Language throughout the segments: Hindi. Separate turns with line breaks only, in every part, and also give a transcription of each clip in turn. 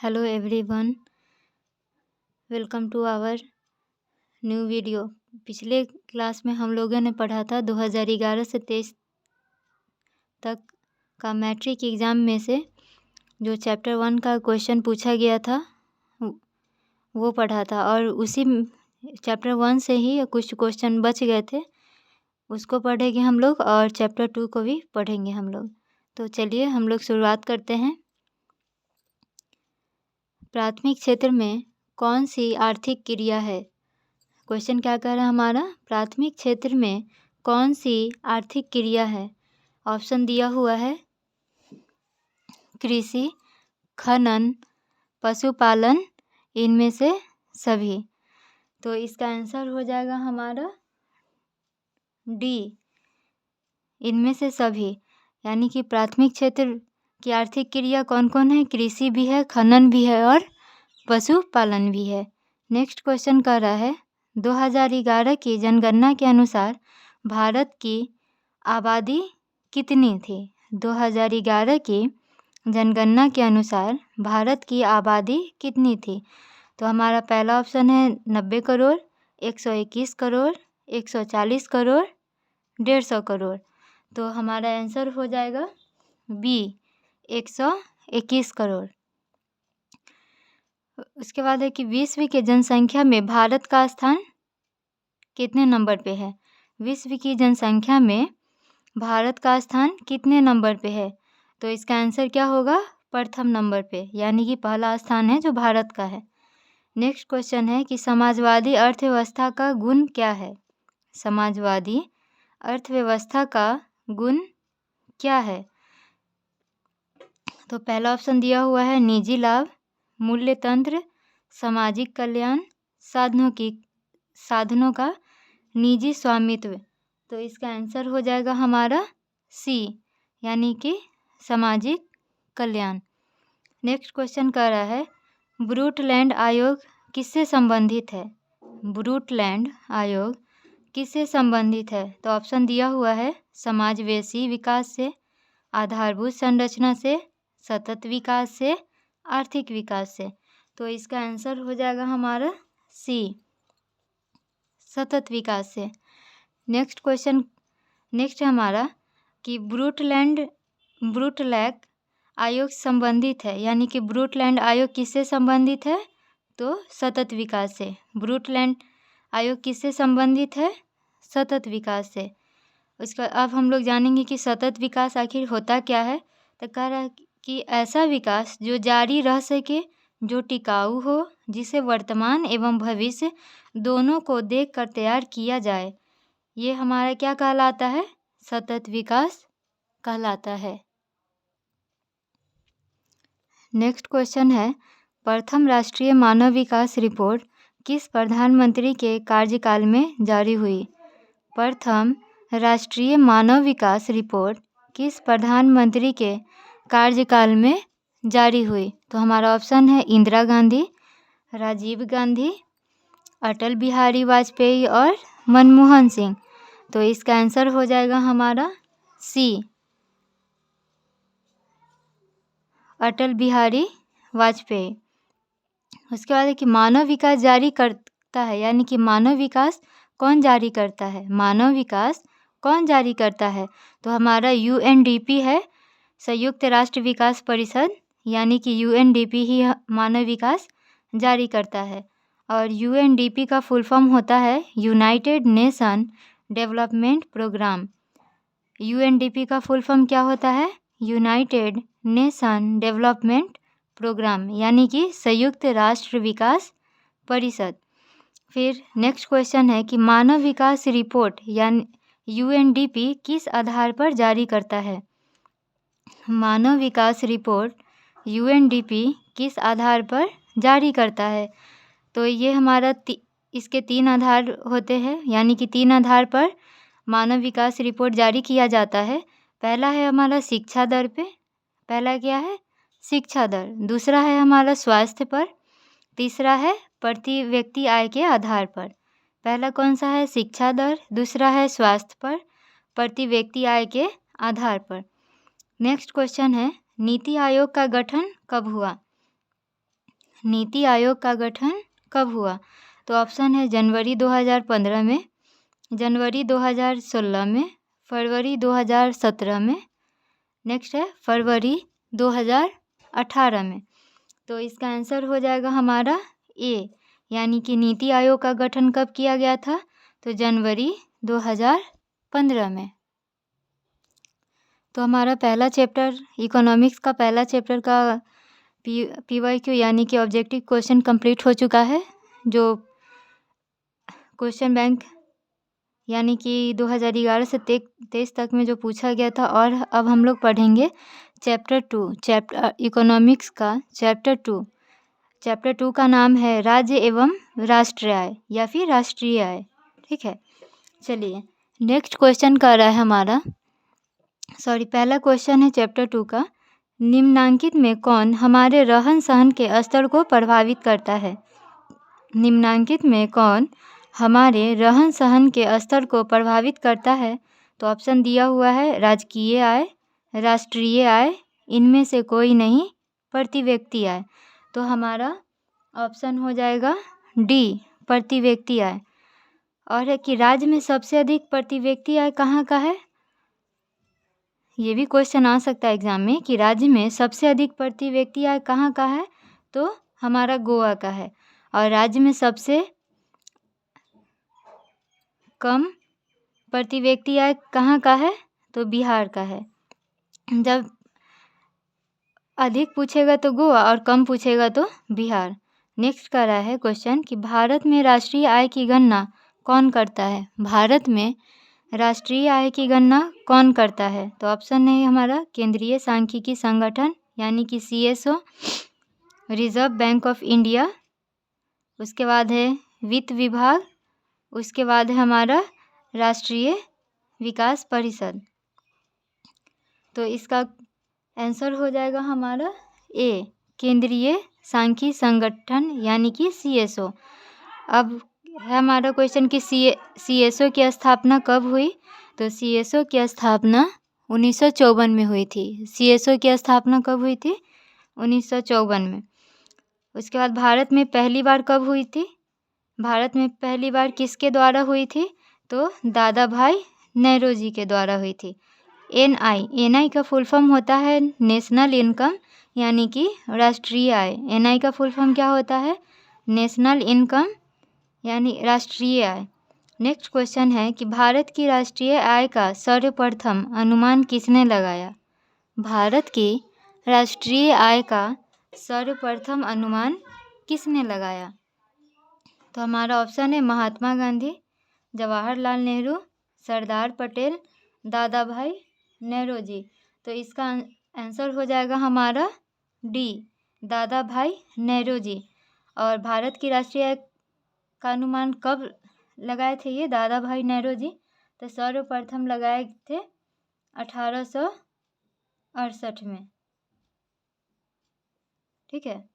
Hello everyone, welcome to our new video. पिछले क्लास में हम लोगों ने पढ़ा था 2011 से 23 तक का मैट्रिक एग्ज़ाम में से जो चैप्टर 1 का क्वेश्चन पूछा गया था वो पढ़ा था, और उसी चैप्टर 1 से ही कुछ क्वेश्चन बच गए थे, उसको पढ़ेंगे हम लोग, और चैप्टर 2 को भी पढ़ेंगे हम लोग। तो चलिए हम लोग शुरुआत करते हैं। प्राथमिक क्षेत्र में कौन सी आर्थिक क्रिया है? क्वेश्चन क्या कह रहा है हमारा, प्राथमिक क्षेत्र में कौन सी आर्थिक क्रिया है? ऑप्शन दिया हुआ है कृषि, खनन, पशुपालन, इनमें से सभी। तो इसका आंसर हो जाएगा हमारा डी, इनमें से सभी। यानी कि प्राथमिक क्षेत्र की आर्थिक क्रिया कौन कौन है? कृषि भी है, खनन भी है और पशुपालन भी है। नेक्स्ट क्वेश्चन कह रहा है 2011 की जनगणना के अनुसार भारत की आबादी कितनी थी? 2011 की जनगणना के अनुसार भारत की आबादी कितनी थी? तो हमारा पहला ऑप्शन है 90 करोड़, 121 करोड़, 140 करोड़, 150 करोड़। तो हमारा आंसर हो जाएगा बी, 121 करोड़। उसके बाद है कि विश्व की जनसंख्या में भारत का स्थान कितने नंबर पे है? विश्व की जनसंख्या में भारत का स्थान कितने नंबर पे है? तो इसका आंसर क्या होगा? प्रथम नंबर पे, यानी कि पहला स्थान है जो भारत का है। नेक्स्ट क्वेश्चन है कि समाजवादी अर्थव्यवस्था का गुण क्या है? समाजवादी अर्थव्यवस्था का गुण क्या है? तो पहला ऑप्शन दिया हुआ है निजी लाभ, मूल्य तंत्र, सामाजिक कल्याण, साधनों का निजी स्वामित्व। तो इसका आंसर हो जाएगा हमारा सी, यानी कि सामाजिक कल्याण। नेक्स्ट क्वेश्चन कह रहा है ब्रूटलैंड आयोग किससे संबंधित है? ब्रूटलैंड आयोग किससे संबंधित है? तो ऑप्शन दिया हुआ है समावेशी विकास से, आधारभूत संरचना से, सतत विकास से, आर्थिक विकास से। तो इसका आंसर हो जाएगा हमारा सी, सतत विकास से। नेक्स्ट हमारा कि ब्रूटलैंड आयोग संबंधित है, यानी कि ब्रूटलैंड आयोग किससे संबंधित है? तो सतत विकास से। ब्रूटलैंड आयोग किससे संबंधित है? सतत विकास से। उसका अब हम लोग जानेंगे कि सतत विकास आखिर होता क्या है। तो कह रहा है कि ऐसा विकास जो जारी रह सके, जो टिकाऊ हो, जिसे वर्तमान एवं भविष्य दोनों को देखकर तैयार किया जाए, ये हमारा क्या कहलाता है? सतत विकास कहलाता है। नेक्स्ट क्वेश्चन है प्रथम राष्ट्रीय मानव विकास रिपोर्ट किस प्रधानमंत्री के कार्यकाल में जारी हुई? प्रथम राष्ट्रीय मानव विकास रिपोर्ट किस प्रधानमंत्री के कार्यकाल में जारी हुई? तो हमारा ऑप्शन है इंदिरा गांधी, राजीव गांधी, अटल बिहारी वाजपेयी और मनमोहन सिंह। तो इसका आंसर हो जाएगा हमारा सी, अटल बिहारी वाजपेयी। उसके बाद है कि मानव विकास जारी करता है, यानी कि मानव विकास कौन जारी करता है? मानव विकास कौन जारी करता है? तो हमारा यूएनडीपी है, संयुक्त राष्ट्र विकास परिषद, यानी कि यूएनडीपी ही मानव विकास जारी करता है। और यूएनडीपी का फुल फॉर्म होता है United Nation Development Programme. UNDP का फुल फॉर्म क्या होता है? यूनाइटेड नेशन डेवलपमेंट प्रोग्राम, यानी कि संयुक्त राष्ट्र विकास परिषद। फिर नेक्स्ट क्वेश्चन है कि मानव विकास रिपोर्ट यानी यूएनडीपी किस आधार पर जारी करता है? मानव विकास रिपोर्ट यूएनडीपी किस आधार पर जारी करता है? तो ये हमारा इसके 3 आधार होते हैं, यानी कि 3 आधार पर मानव विकास रिपोर्ट जारी किया जाता है। पहला है हमारा शिक्षा दर पे, पहला क्या है? शिक्षा दर। दूसरा है हमारा स्वास्थ्य पर, तीसरा है प्रति व्यक्ति आय के आधार पर। पहला कौन सा है? शिक्षा दर, दूसरा है स्वास्थ्य पर, प्रति व्यक्ति आय के आधार पर। नेक्स्ट क्वेश्चन है नीति आयोग का गठन कब हुआ? नीति आयोग का गठन कब हुआ? तो ऑप्शन है जनवरी 2015 में, जनवरी 2016 में, फरवरी 2017 में, नेक्स्ट है फरवरी 2018 में। तो इसका आंसर हो जाएगा हमारा ए, यानी कि नीति आयोग का गठन कब किया गया था? तो जनवरी 2015 में। तो हमारा पहला चैप्टर इकोनॉमिक्स का पहला चैप्टर का PYQ यानी कि ऑब्जेक्टिव क्वेश्चन कंप्लीट हो चुका है, जो क्वेश्चन बैंक यानी कि 2011 से 23 तक में जो पूछा गया था। और अब हम लोग पढ़ेंगे चैप्टर 2 इकोनॉमिक्स का चैप्टर 2। चैप्टर 2 का नाम है राज्य एवं राष्ट्रीय आय या फिर राष्ट्रीय आय। ठीक है, चलिए नेक्स्ट क्वेश्चन कर रहा है हमारा, पहला क्वेश्चन है चैप्टर 2 का, निम्नांकित में कौन हमारे रहन सहन के स्तर को प्रभावित करता है? निम्नांकित में कौन हमारे रहन सहन के स्तर को प्रभावित करता है? तो ऑप्शन दिया हुआ है राजकीय आय, राष्ट्रीय आय, इनमें से कोई नहीं, प्रति व्यक्ति आय। तो हमारा ऑप्शन हो जाएगा डी, प्रति व्यक्ति आय। और है कि राज्य में सबसे अधिक प्रति व्यक्ति आय कहाँ का है? ये भी क्वेश्चन आ सकता है एग्जाम में कि राज्य में सबसे अधिक प्रति व्यक्ति आय कहाँ का है? तो हमारा गोवा का है। और राज्य में सबसे कम प्रति व्यक्ति आय कहाँ का है? तो बिहार का है। जब अधिक पूछेगा तो गोवा और कम पूछेगा तो बिहार। नेक्स्ट कर रहा है क्वेश्चन कि भारत में राष्ट्रीय आय की गणना कौन करता है? भारत में राष्ट्रीय आय की गणना कौन करता है? तो ऑप्शन है हमारा केंद्रीय सांख्यिकी संगठन यानी कि CSO, reserve bank of India, उसके बाद है वित्त विभाग, उसके बाद है हमारा राष्ट्रीय विकास परिषद। तो इसका आंसर हो जाएगा हमारा ए, केंद्रीय सांख्यिकी संगठन यानी कि CSO। अब है हमारा क्वेश्चन कि CSO की स्थापना कब हुई? तो CSO की स्थापना 1954 में हुई थी। CSO की स्थापना कब हुई थी? 1954 में। उसके बाद भारत में पहली बार कब हुई थी? भारत में पहली बार किसके द्वारा हुई थी? तो दादा भाई नेहरू के द्वारा हुई थी। NI का फुल फॉर्म होता है नेशनल इनकम यानी कि राष्ट्रीय आय। NI का फुल फॉर्म क्या होता है? नेशनल इनकम यानी राष्ट्रीय आय। नेक्स्ट क्वेश्चन है कि भारत की राष्ट्रीय आय का सर्वप्रथम अनुमान किसने लगाया? भारत की राष्ट्रीय आय का सर्वप्रथम अनुमान किसने लगाया? तो हमारा ऑप्शन है महात्मा गांधी, जवाहरलाल नेहरू, सरदार पटेल, दादा भाई नेहरू जी। तो इसका आंसर हो जाएगा हमारा डी, दादा भाई नेहरू जी। और भारत की राष्ट्रीय आय का अनुमान कब लगाए थे ये दादा भाई नेहरू जी? तो सर्वप्रथम लगाए थे 1868 में। ठीक है,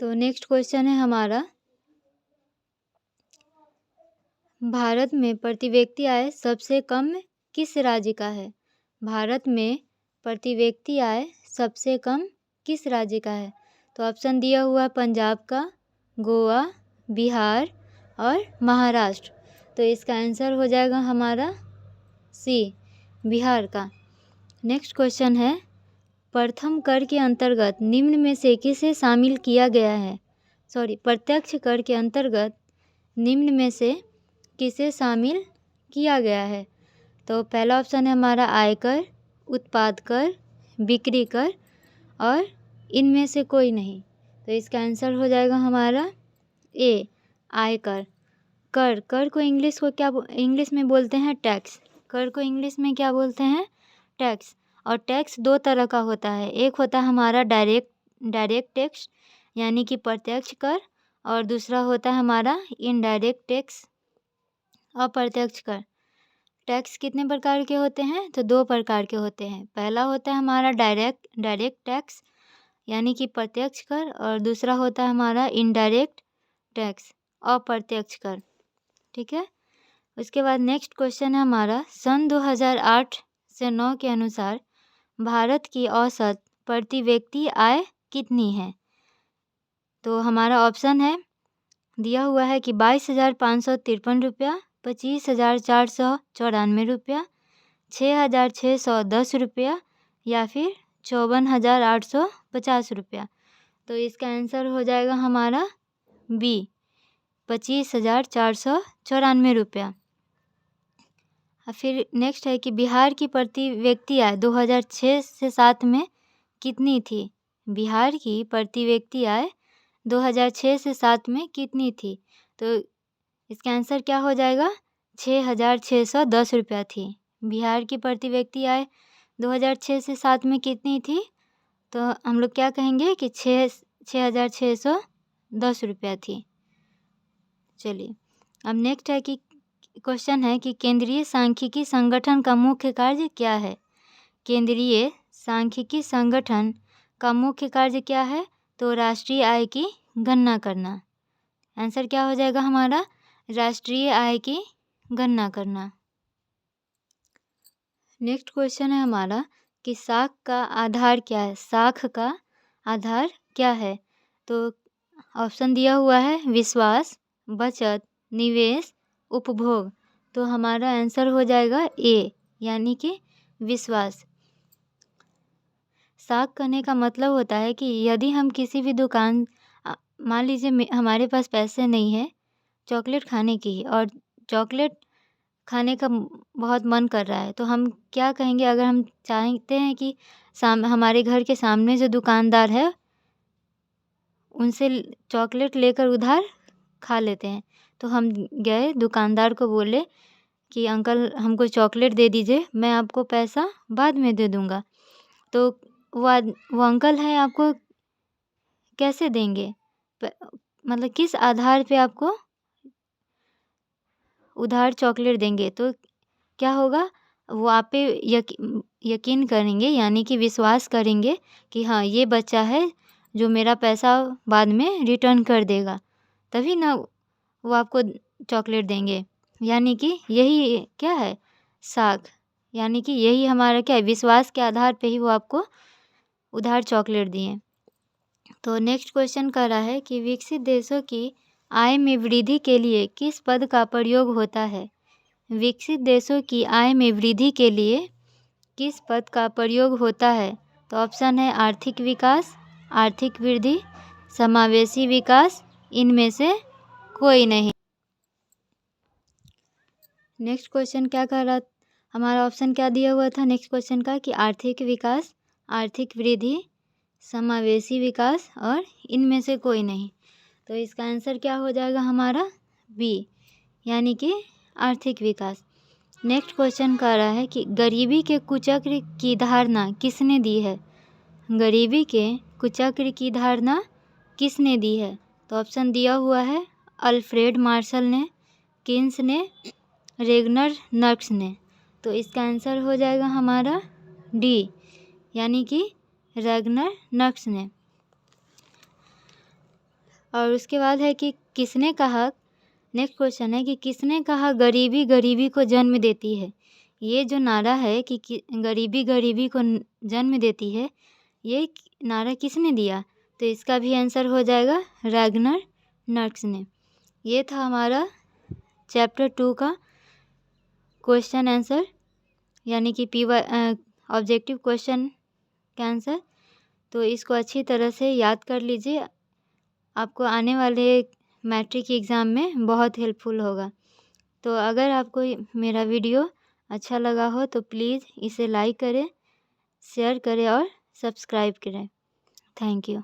तो नेक्स्ट क्वेश्चन है हमारा, भारत में प्रति व्यक्ति आय सबसे कम किस राज्य का है? भारत में प्रति व्यक्ति आय सबसे कम किस राज्य का है? तो ऑप्शन दिया हुआ है पंजाब का, गोवा, बिहार और महाराष्ट्र। तो इसका आंसर हो जाएगा हमारा सी, बिहार का। नेक्स्ट क्वेश्चन है, प्रथम कर के अंतर्गत निम्न में से किसे शामिल किया गया है? प्रत्यक्ष कर के अंतर्गत निम्न में से किसे शामिल किया गया है? तो पहला ऑप्शन है हमारा आयकर, उत्पाद कर, बिक्री कर और इनमें से कोई नहीं। तो इसका आंसर हो जाएगा हमारा ए, आयकर। कर को इंग्लिश में बोलते हैं टैक्स। कर को इंग्लिश में क्या बोलते हैं? टैक्स। और टैक्स दो तरह का होता है, एक होता है हमारा डायरेक्ट टैक्स यानी कि प्रत्यक्ष कर, और दूसरा होता है हमारा इनडायरेक्ट टैक्स, अप्रत्यक्ष कर। टैक्स कितने प्रकार के होते हैं? तो दो प्रकार के होते हैं। पहला होता है हमारा डायरेक्ट टैक्स यानी कि प्रत्यक्ष कर, और दूसरा होता है हमारा इनडायरेक्ट टैक्स, अप्रत्यक्ष कर। ठीक है। उसके बाद नेक्स्ट क्वेश्चन है हमारा, सन 2008 से 9 के अनुसार भारत की औसत प्रति व्यक्ति आय कितनी है? तो हमारा ऑप्शन है दिया हुआ है कि 22,553 रुपया, 25,494 रुपया, 6,610 रुपया या फिर 54,850 रुपया। तो इसका आंसर हो जाएगा हमारा बी, 25,494 रुपया। फिर नेक्स्ट है कि बिहार की प्रति व्यक्ति आय 2006 से 7 में कितनी थी? बिहार की प्रति व्यक्ति आय 2006 से 7 में कितनी थी? तो इसका आंसर क्या हो जाएगा? 6,610 रुपया थी। बिहार की प्रति व्यक्ति आय 2006 से 7 में कितनी थी? तो हम लोग क्या कहेंगे कि 6,610 रुपया थी। चलिए, अब नेक्स्ट है कि क्वेश्चन है कि केंद्रीय सांख्यिकी संगठन का मुख्य कार्य क्या है? केंद्रीय सांख्यिकी संगठन का मुख्य कार्य क्या है? तो राष्ट्रीय आय की गणना करना। आंसर क्या हो जाएगा हमारा? राष्ट्रीय आय की गणना करना। नेक्स्ट क्वेश्चन है हमारा कि साख का आधार क्या है? साख का आधार क्या है? तो ऑप्शन दिया हुआ है विश्वास, बचत, निवेश, उपभोग। तो हमारा आंसर हो जाएगा ए, यानी कि विश्वास। साख करने का मतलब होता है कि यदि हम किसी भी दुकान, मान लीजिए हमारे पास पैसे नहीं है चॉकलेट खाने की और चॉकलेट खाने का बहुत मन कर रहा है, तो हम क्या कहेंगे? अगर हम चाहते हैं कि हमारे घर के सामने जो दुकानदार है उनसे चॉकलेट लेकर उधार खा लेते हैं। तो हम गए दुकानदार को बोले कि अंकल हमको चॉकलेट दे दीजिए, मैं आपको पैसा बाद में दे दूँगा। तो वो अंकल हैं आपको कैसे देंगे? मतलब किस आधार पे आपको उधार चॉकलेट देंगे? तो क्या होगा? वो आप पे यकीन करेंगे, यानी कि विश्वास करेंगे कि हाँ, ये बच्चा है जो मेरा पैसा बाद में रिटर्न कर देगा, तभी ना वो आपको चॉकलेट देंगे। यानी कि यही क्या है? साख। यानी कि यही हमारा क्या है? विश्वास के आधार पे ही वो आपको उधार चॉकलेट दिए। तो नेक्स्ट क्वेश्चन कर रहा है कि विकसित देशों की आय में वृद्धि के लिए किस पद का प्रयोग होता है? विकसित देशों की आय में वृद्धि के लिए किस पद का प्रयोग होता है? तो ऑप्शन है आर्थिक विकास, आर्थिक वृद्धि, समावेशी विकास, इनमें से कोई नहीं। नेक्स्ट क्वेश्चन क्या कह रहा? हमारा ऑप्शन क्या दिया हुआ था नेक्स्ट क्वेश्चन का कि आर्थिक विकास, आर्थिक वृद्धि, समावेशी विकास और इनमें से कोई नहीं। तो इसका आंसर क्या हो जाएगा हमारा? बी, यानी कि आर्थिक विकास। नेक्स्ट क्वेश्चन कह रहा है कि गरीबी के कुचक्र की धारणा किसने दी है? गरीबी के कुचक्र की धारणा किसने दी है? तो ऑप्शन दिया हुआ है अल्फ्रेड मार्शल ने, किन्स ने, रेगनर नक्स ने। तो इसका आंसर हो जाएगा हमारा डी, यानी कि रेगनर नक्स ने। और उसके बाद है कि किसने कहा, नेक्स्ट क्वेश्चन है कि किसने कहा गरीबी गरीबी को जन्म देती है? ये जो नारा है कि गरीबी गरीबी को जन्म देती है, ये नारा किसने दिया? तो इसका भी आंसर हो जाएगा रेगनर नक्स ने। ये था हमारा चैप्टर 2 का क्वेश्चन आंसर, यानी कि ऑब्जेक्टिव क्वेश्चन का आंसर। तो इसको अच्छी तरह से याद कर लीजिए, आपको आने वाले मैट्रिक एग्ज़ाम में बहुत हेल्पफुल होगा। तो अगर आपको मेरा वीडियो अच्छा लगा हो तो प्लीज़ इसे लाइक करें, शेयर करें और सब्सक्राइब करें। Thank you.